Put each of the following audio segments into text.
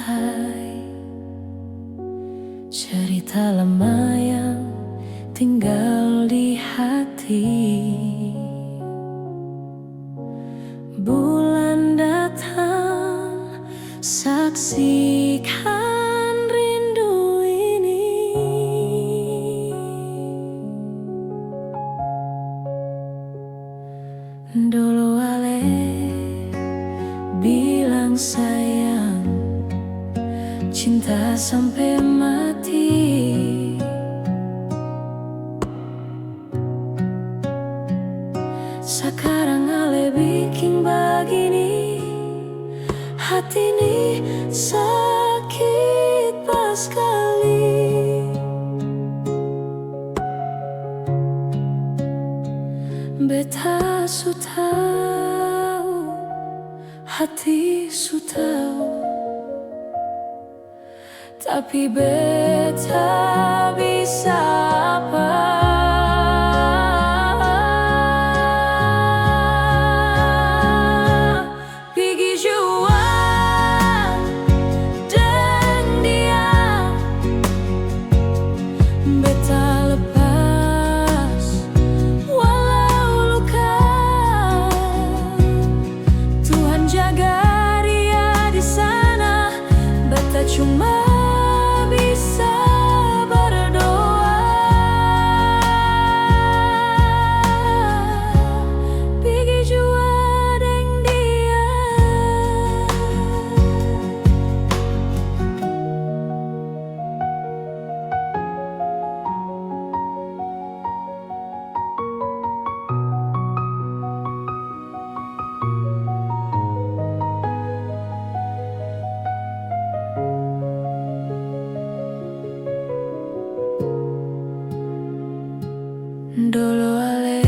lantai, cerita lama yang tinggal di hati. Bulan datang, saksikan rindu ini. Dulu Ale bilang sayang, cinta sampai mati. Sekarang Ale bikin begini, hati ini sakit pas kali. Beta su tahu, hati su tahu, tapi beta bisa apa? Pergi jual dan dia, beta lepas walau luka. Tuhan jaga dia di sana, beta cuma bisa berdoa. Pergi jua deng dia. Dulu Ale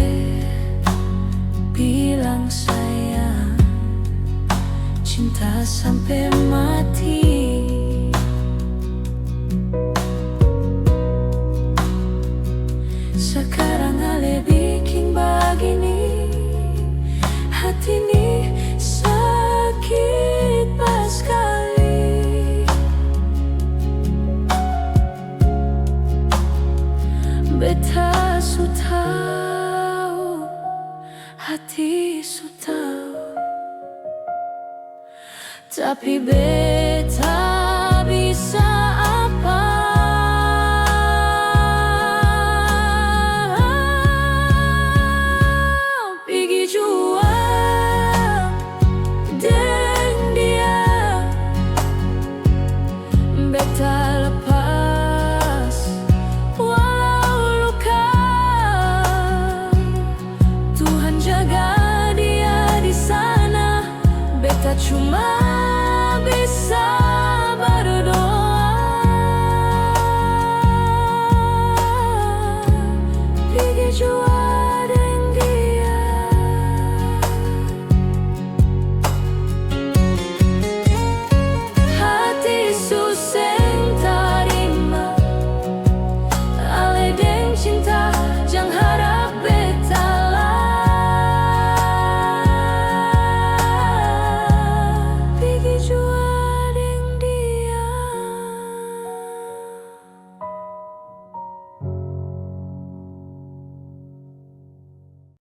bilang sayang, cinta sampai mati. Sekarang Ale bikin begini, hati ini sakit pas kali. Beta su tahu, hati su tahu, tapi beta